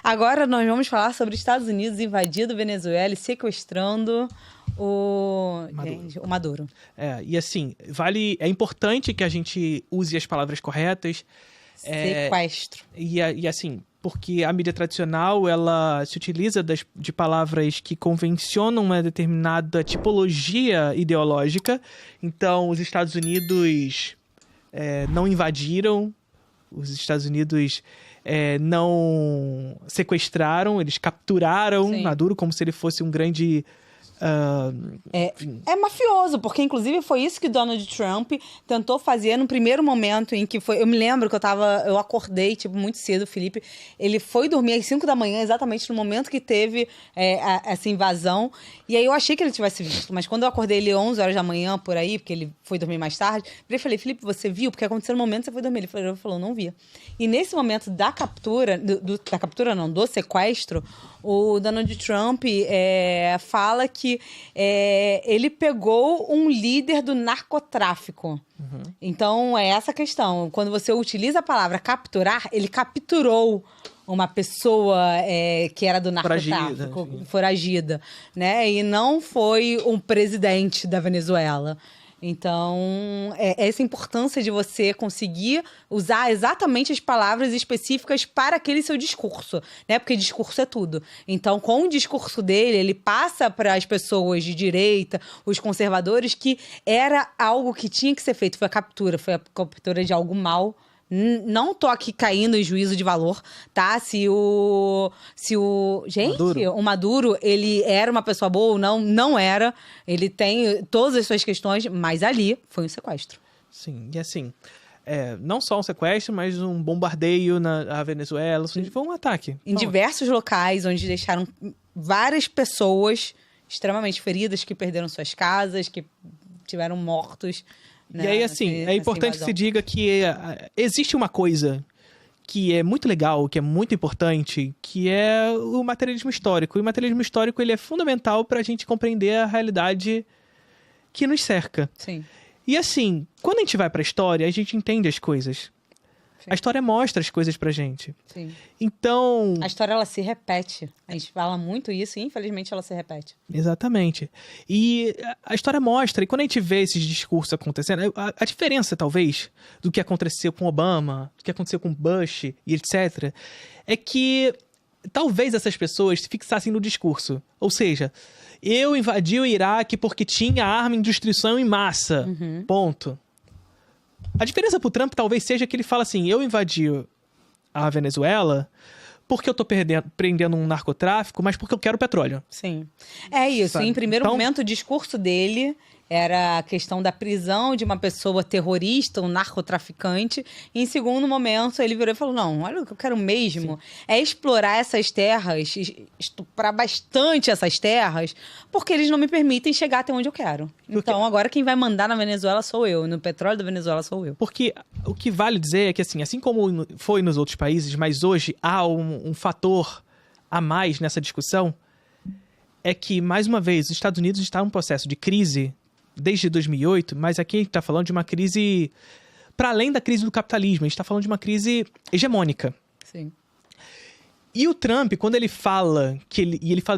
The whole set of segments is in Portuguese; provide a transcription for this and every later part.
Agora nós vamos falar sobre Estados Unidos invadindo Venezuela e sequestrando o Maduro. E assim, é importante que a gente use as palavras corretas. Sequestro. E assim, porque a mídia tradicional, ela se utiliza de palavras que convencionam uma determinada tipologia ideológica. Então, os Estados Unidos não invadiram, os Estados Unidos não sequestraram, eles capturaram Maduro como se ele fosse um grande... É mafioso, porque inclusive foi isso que Donald Trump tentou fazer no primeiro momento em que foi... Eu me lembro que eu acordei, muito cedo, Felipe. Ele foi dormir às 5 da manhã, exatamente no momento que teve essa invasão. E aí eu achei que ele tivesse visto, mas quando eu acordei ele 11 horas da manhã, por aí, porque ele foi dormir mais tarde, eu falei, Felipe, você viu? Porque aconteceu no momento que você foi dormir. Ele falou, não vi. E nesse momento da captura, do sequestro, o Donald Trump fala que ele pegou um líder do narcotráfico. Uhum. Então, é essa a questão. Quando você utiliza a palavra capturar, ele capturou uma pessoa que era do narcotráfico, foragida, né? E não foi um presidente da Venezuela. Então, essa importância de você conseguir usar exatamente as palavras específicas para aquele seu discurso, né? Porque discurso é tudo. Então, com o discurso dele, ele passa para as pessoas de direita, os conservadores, que era algo que tinha que ser feito. Foi a captura de algo mal. Não tô aqui caindo em juízo de valor, tá? Gente, o Maduro, ele era uma pessoa boa ou não? Não era. Ele tem todas as suas questões, mas ali foi um sequestro. Sim, e assim, não só um sequestro, mas um bombardeio na Venezuela. Foi um ataque. Em diversos locais, onde deixaram várias pessoas extremamente feridas, que perderam suas casas, que tiveram mortos. E aí, assim, é importante que se diga que existe uma coisa que é muito legal, que é muito importante, que é o materialismo histórico. E o materialismo histórico, ele é fundamental para a gente compreender a realidade que nos cerca. Sim. E assim, quando a gente vai para a história, a gente entende as coisas. Sim. A história mostra as coisas pra gente. Sim. Então... A história, ela se repete. A gente fala muito isso e, infelizmente, ela se repete. Exatamente. E a história mostra, e quando a gente vê esses discursos acontecendo, a diferença, talvez, do que aconteceu com Obama, do que aconteceu com Bush e etc., é que talvez essas pessoas se fixassem no discurso. Ou seja, eu invadi o Iraque porque tinha arma em destruição em massa. Uhum. Ponto. A diferença pro Trump talvez seja que ele fala assim, eu invadi a Venezuela porque eu tô prendendo um narcotráfico, mas porque eu quero petróleo. Sim. É isso. Sabe? Em primeiro momento, o discurso dele era a questão da prisão de uma pessoa terrorista, um narcotraficante. E em segundo momento, ele virou e falou, não, olha o que eu quero mesmo. Sim. É explorar essas terras, estuprar bastante essas terras, porque eles não me permitem chegar até onde eu quero. Então, agora quem vai mandar na Venezuela sou eu. No petróleo da Venezuela sou eu. Porque o que vale dizer é que, assim como foi nos outros países, mas hoje há um fator a mais nessa discussão, é que, mais uma vez, os Estados Unidos estão em um processo de crise desde 2008, mas aqui a gente está falando de uma crise para além da crise do capitalismo, a gente está falando de uma crise hegemônica. Sim. E o Trump, quando ele fala,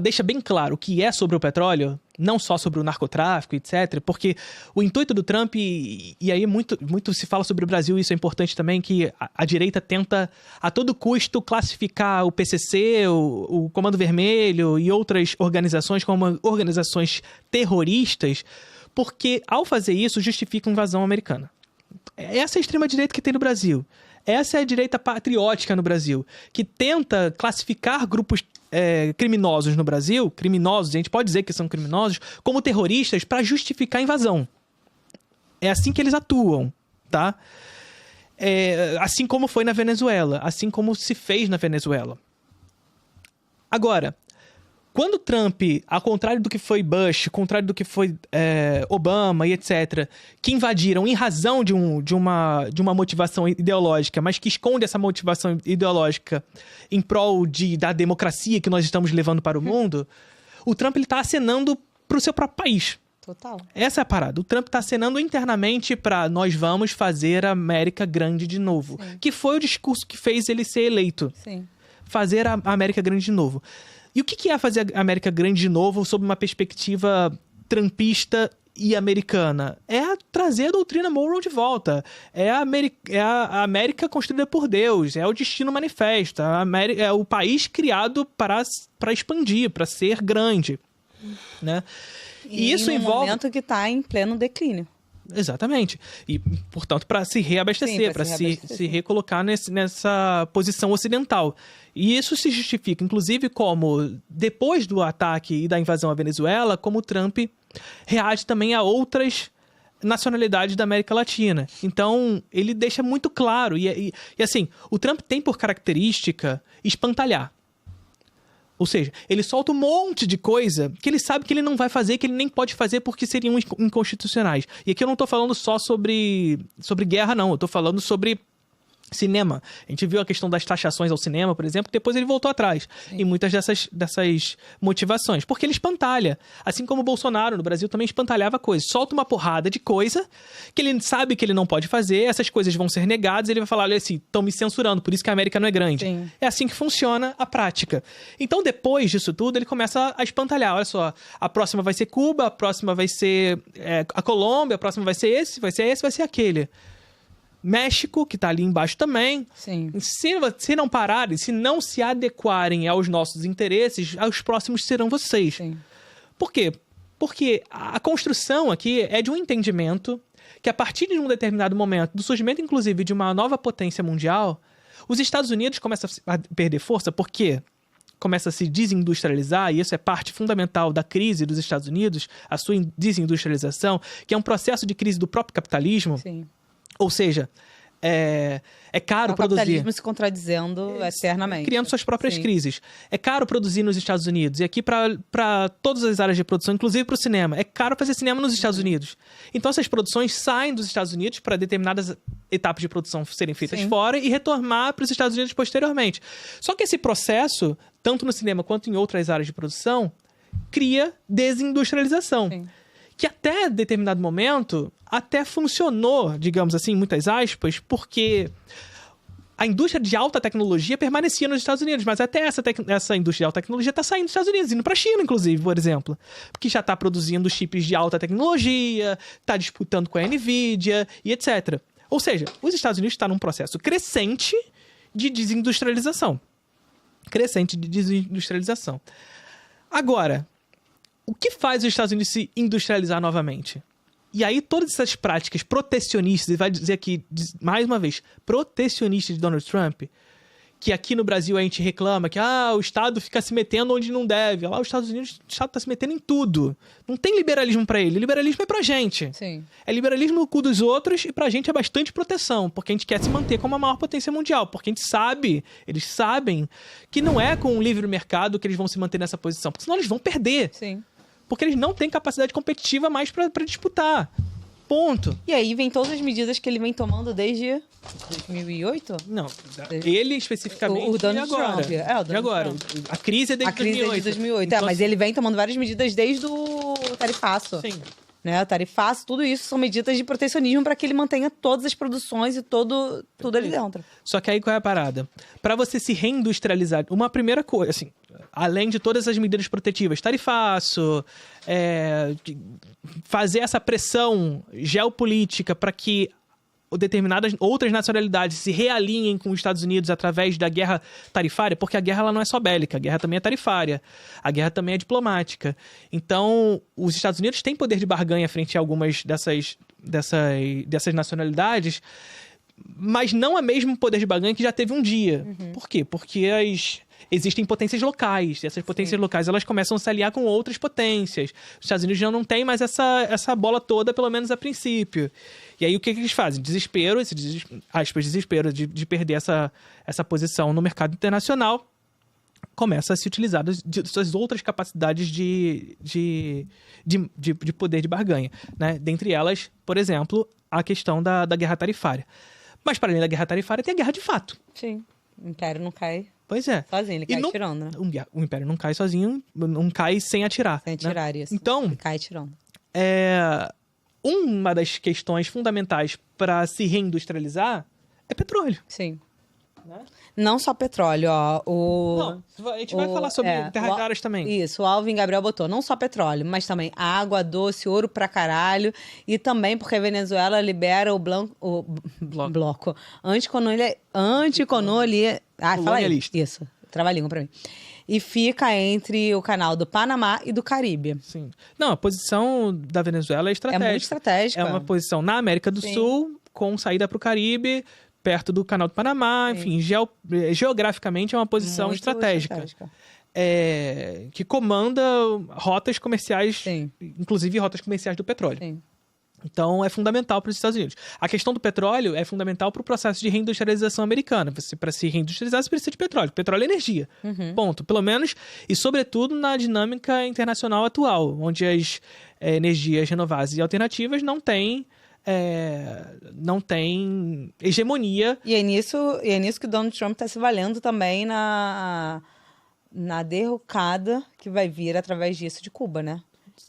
deixa bem claro que é sobre o petróleo, não só sobre o narcotráfico, etc., porque o intuito do Trump, e aí muito se fala sobre o Brasil, isso é importante também, que a direita tenta a todo custo classificar o PCC, o Comando Vermelho e outras organizações como organizações terroristas, porque, ao fazer isso, justifica a invasão americana. Essa é a extrema-direita que tem no Brasil. Essa é a direita patriótica no Brasil, que tenta classificar grupos criminosos no Brasil, criminosos, a gente pode dizer que são criminosos, como terroristas para justificar a invasão. É assim que eles atuam, tá? Assim como foi na Venezuela, assim como se fez na Venezuela. Agora, quando Trump, ao contrário do que foi Bush, ao contrário do que foi Obama e etc., que invadiram em razão de uma motivação ideológica, mas que esconde essa motivação ideológica em prol da democracia que nós estamos levando para o mundo, o Trump está acenando para o seu próprio país. Total. Essa é a parada. O Trump está acenando internamente para nós vamos fazer a América grande de novo. Sim. Que foi o discurso que fez ele ser eleito. Sim. fazer a América grande de novo. E o que é fazer a América grande de novo sob uma perspectiva trumpista e americana? É trazer a doutrina Monroe de volta. É a América construída por Deus. É o destino manifesto. É o país criado para expandir, para ser grande. Né? E isso envolve um momento que está em pleno declínio. Exatamente. E, portanto, para se reabastecer, para se recolocar nessa posição ocidental. E isso se justifica, inclusive, como, depois do ataque e da invasão à Venezuela, como o Trump reage também a outras nacionalidades da América Latina. Então, ele deixa muito claro. E assim, o Trump tem por característica espantalhar. Ou seja, ele solta um monte de coisa que ele sabe que ele não vai fazer, que ele nem pode fazer porque seriam inconstitucionais. E aqui eu não tô falando só sobre guerra, não. Eu tô falando sobre cinema. A gente viu a questão das taxações ao cinema, por exemplo, depois ele voltou atrás. Sim. Em muitas dessas motivações. Porque ele espantalha. Assim como o Bolsonaro no Brasil também espantalhava coisas. Solta uma porrada de coisa que ele sabe que ele não pode fazer, essas coisas vão ser negadas, e ele vai falar, olha assim, estão me censurando, por isso que a América não é grande. Sim. É assim que funciona a prática. Então, depois disso tudo, ele começa a espantalhar. Olha só, a próxima vai ser Cuba, a próxima vai ser a Colômbia, a próxima vai ser esse, vai ser aquele. México, que está ali embaixo também. Sim. Se não pararem, se não se adequarem aos nossos interesses, os próximos serão vocês. Sim. Por quê? Porque a construção aqui é de um entendimento que, a partir de um determinado momento, do surgimento, inclusive, de uma nova potência mundial, os Estados Unidos começam a perder força, porque começa a se desindustrializar, e isso é parte fundamental da crise dos Estados Unidos, a sua desindustrialização, que é um processo de crise do próprio capitalismo. Sim. Ou seja, é caro produzir. O capitalismo se contradizendo eternamente. Criando suas próprias crises. É caro produzir nos Estados Unidos. E aqui para todas as áreas de produção, inclusive para o cinema. É caro fazer cinema nos Estados Unidos. Então essas produções saem dos Estados Unidos para determinadas etapas de produção serem feitas fora e retornar para os Estados Unidos posteriormente. Só que esse processo, tanto no cinema quanto em outras áreas de produção, cria desindustrialização. Sim. Que até determinado momento até funcionou, digamos assim, muitas aspas, porque a indústria de alta tecnologia permanecia nos Estados Unidos, mas até essa indústria de alta tecnologia está saindo dos Estados Unidos, indo para a China, inclusive, por exemplo, porque já está produzindo chips de alta tecnologia, está disputando com a Nvidia e etc. Ou seja, os Estados Unidos estão num processo crescente de desindustrialização. Agora, o que faz os Estados Unidos se industrializar novamente? E aí todas essas práticas protecionistas, e vai dizer aqui, mais uma vez, protecionistas de Donald Trump, que aqui no Brasil a gente reclama que o Estado fica se metendo onde não deve. Lá os Estados Unidos, o Estado está se metendo em tudo. Não tem liberalismo para ele. Liberalismo é pra gente. Sim. É liberalismo no cu dos outros e pra gente é bastante proteção, porque a gente quer se manter como a maior potência mundial, porque a gente sabe, eles sabem que não é com o livre mercado que eles vão se manter nessa posição, porque senão eles vão perder. Sim. Porque eles não têm capacidade competitiva mais para disputar. Ponto. E aí vem todas as medidas que ele vem tomando desde 2008? Não, ele especificamente o Donald agora. Trump. O Donald agora. Trump. A crise é desde 2008. A crise é de 2008. Então, Mas ele vem tomando várias medidas desde o tarifaço. Sim. Né? O tarifaço, tudo isso são medidas de protecionismo para que ele mantenha todas as produções e tudo ali dentro. Só que aí qual é a parada? Para você se reindustrializar, uma primeira coisa, assim, além de todas as medidas protetivas, tarifaço, fazer essa pressão geopolítica para que determinadas outras nacionalidades se realinhem com os Estados Unidos através da guerra tarifária, porque a guerra ela não é só bélica, a guerra também é tarifária, a guerra também é diplomática. Então, os Estados Unidos têm poder de barganha frente a algumas dessas nacionalidades, mas não é mesmo poder de barganha que já teve um dia. Uhum. Por quê? Porque existem potências locais, e essas potências locais elas começam a se aliar com outras potências. Os Estados Unidos já não têm mais essa bola toda, pelo menos a princípio. E aí o que eles fazem? Desespero, desespero de perder essa posição no mercado internacional, começa a se utilizar de suas outras capacidades de poder de barganha, né? Dentre elas, por exemplo, a questão da guerra tarifária. Mas, para além da guerra tarifária, tem a guerra de fato. Sim. O Império não cai Pois é. sozinho, ele cai atirando, né? O Império não cai sozinho, não cai sem atirar. Sem atirar, né? isso. Então, ele cai atirando. Uma das questões fundamentais para se reindustrializar é petróleo. Sim. né? Não só petróleo, ó. Não, a gente vai falar sobre terras raras também. Isso, o Alvin Gabriel botou, não só petróleo, mas também água, doce, ouro pra caralho. E também porque a Venezuela libera o bloco anticolonialista. Fala aí. Isso, trava-língua pra mim. E fica entre o canal do Panamá e do Caribe. Sim. Não, a posição da Venezuela é estratégica. É muito estratégica. É uma posição na América do Sul, com saída para o Caribe, perto do canal do Panamá. Sim. Enfim, geograficamente é uma posição muito estratégica. Que comanda rotas comerciais, Sim. inclusive rotas comerciais do petróleo. Sim. Então, é fundamental para os Estados Unidos. A questão do petróleo é fundamental para o processo de reindustrialização americana. Para se reindustrializar, você precisa de petróleo. Petróleo é energia. Ponto. Pelo menos, e sobretudo na dinâmica internacional atual, onde as energias renováveis e alternativas não têm hegemonia. E é nisso que o Donald Trump está se valendo também na derrocada que vai vir através disso de Cuba, né?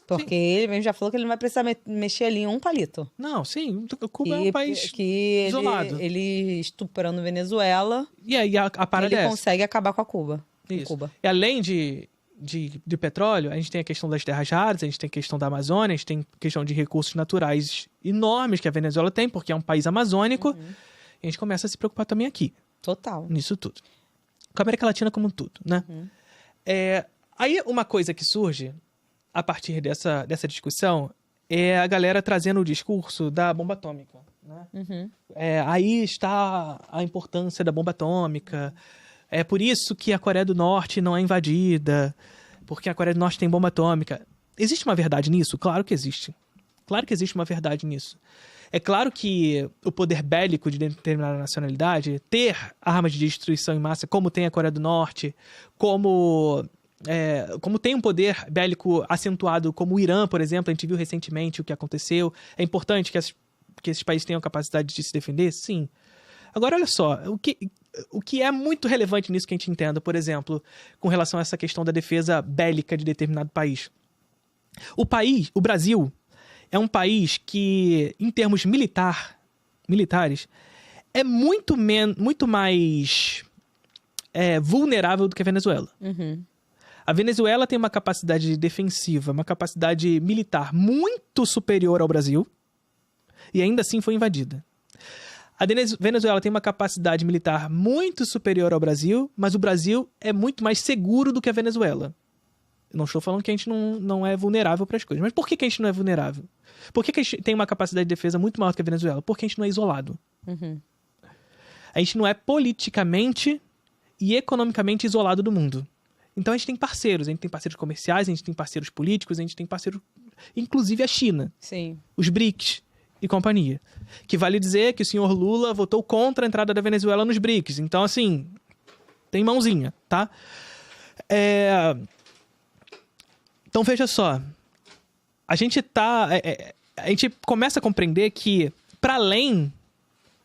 Porque ele mesmo já falou que ele não vai precisar mexer ali em um palito. Não, sim. Cuba é um país isolado. Ele estuprando Venezuela, e aí a parada ele consegue acabar com a Cuba. Isso. Cuba. E além de petróleo, a gente tem a questão das terras raras, a gente tem a questão da Amazônia, a gente tem a questão de recursos naturais enormes que a Venezuela tem, porque é um país amazônico. E a gente começa a se preocupar também aqui. Total. Nisso tudo. Com a América Latina como um todo, né? Aí uma coisa que surge a partir dessa discussão é a galera trazendo o discurso da bomba atômica, né? Aí está a importância da bomba atômica. É por isso que a Coreia do Norte não é invadida, porque a Coreia do Norte tem bomba atômica. Existe uma verdade nisso? Claro que existe. Claro que existe uma verdade nisso. É claro que o poder bélico de determinada nacionalidade, ter armas de destruição em massa, como tem a Coreia do Norte, como tem um poder bélico acentuado como o Irã, por exemplo, a gente viu recentemente o que aconteceu. É importante que esses países tenham capacidade de se defender? Sim. Agora, olha só, o que é muito relevante nisso que a gente entenda, por exemplo, com relação a essa questão da defesa bélica de determinado país. O Brasil, é um país que, em termos militares, é muito mais vulnerável do que a Venezuela. A Venezuela tem uma capacidade defensiva, uma capacidade militar muito superior ao Brasil, e ainda assim foi invadida. A Venezuela tem uma capacidade militar muito superior ao Brasil, mas o Brasil é muito mais seguro do que a Venezuela. Eu não estou falando que a gente não é vulnerável para as coisas. Mas por que a gente não é vulnerável? Por que a gente tem uma capacidade de defesa muito maior do que a Venezuela? Porque a gente não é isolado. A gente não é politicamente e economicamente isolado do mundo. Então a gente tem parceiros comerciais, a gente tem parceiros políticos, a gente tem parceiros, inclusive a China. Sim. Os BRICS e companhia. Que vale dizer que o senhor Lula votou contra a entrada da Venezuela nos BRICS. Então, assim, tem mãozinha, tá? Então, veja só. A gente começa a compreender que, para além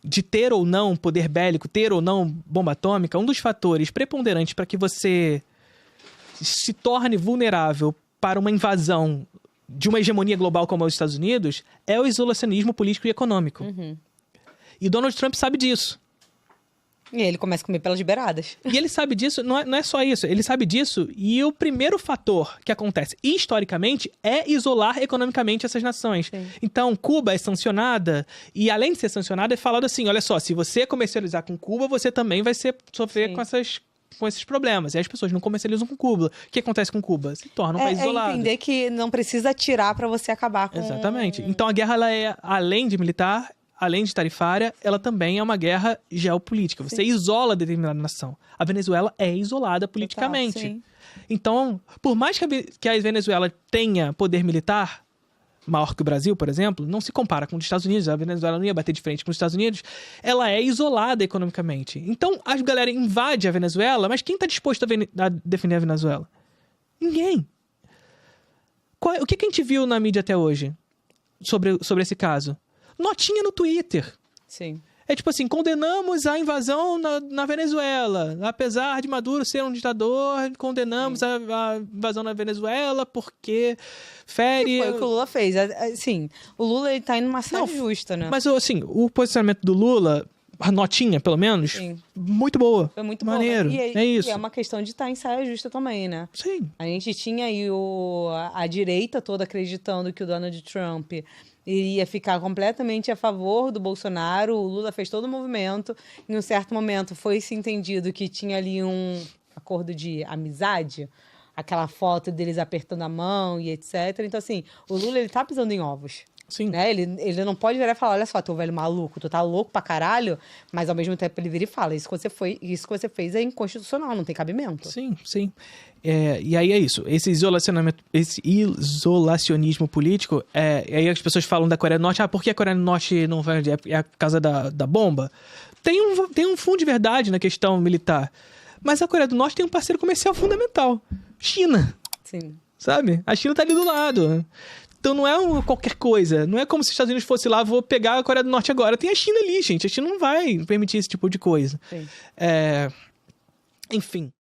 de ter ou não poder bélico, ter ou não bomba atômica, um dos fatores preponderantes para que você se torne vulnerável para uma invasão de uma hegemonia global como é os Estados Unidos é o isolacionismo político e econômico. E Donald Trump sabe disso. E ele começa a comer pelas beiradas. E ele sabe disso, não é só isso, ele sabe disso, e o primeiro fator que acontece historicamente é isolar economicamente essas nações. Sim. Então, Cuba é sancionada, e além de ser sancionada, é falado assim, olha só, se você comercializar com Cuba, você também vai sofrer com esses problemas. E as pessoas não comercializam com Cuba. O que acontece com Cuba? Se torna um país isolado. É entender que não precisa atirar para você acabar com... Exatamente. Então a guerra, ela é, além de militar, além de tarifária, ela também é uma guerra geopolítica. Você isola determinada nação. A Venezuela é isolada politicamente. Total, sim. Então, por mais que a Venezuela tenha poder militar maior que o Brasil, por exemplo, não se compara com os Estados Unidos. A Venezuela não ia bater de frente com os Estados Unidos. Ela é isolada economicamente. Então, a galera invade a Venezuela, mas quem está disposto a defender a Venezuela? Ninguém. O que a gente viu na mídia até hoje sobre esse caso? Notinha no Twitter. Sim. É tipo assim, condenamos a invasão na Venezuela. Apesar de Maduro ser um ditador, condenamos a invasão na Venezuela porque fere... Foi o que o Lula fez. Assim, o Lula ele tá indo numa saia justa, né? Mas assim, o posicionamento do Lula, a notinha, pelo menos, Sim. muito boa. Foi muito maneiro. bom. É isso. E é uma questão de estar em saia justa também, né? Sim. A gente tinha aí a direita toda acreditando que o Donald Trump iria ficar completamente a favor do Bolsonaro. O Lula fez todo o movimento. Em um certo momento foi-se entendido que tinha ali um acordo de amizade, aquela foto deles apertando a mão e etc. Então, assim, o Lula, ele tá pisando em ovos. Sim. Né? Ele não pode virar e falar, olha só, tu velho maluco, tu tá louco pra caralho, mas ao mesmo tempo ele vira e fala, isso que você fez é inconstitucional, não tem cabimento. Sim, sim. E aí é isso. Esse isolacionismo político, e aí as pessoas falam da Coreia do Norte, por que a Coreia do Norte não vai... É a casa da bomba? Tem um fundo de verdade na questão militar. Mas a Coreia do Norte tem um parceiro comercial fundamental. China. Sim. Sabe? A China tá ali do lado. Então não é qualquer coisa. Não é como se os Estados Unidos fosse lá, vou pegar a Coreia do Norte agora. Tem a China ali, gente. A China não vai permitir esse tipo de coisa. Sim. Enfim.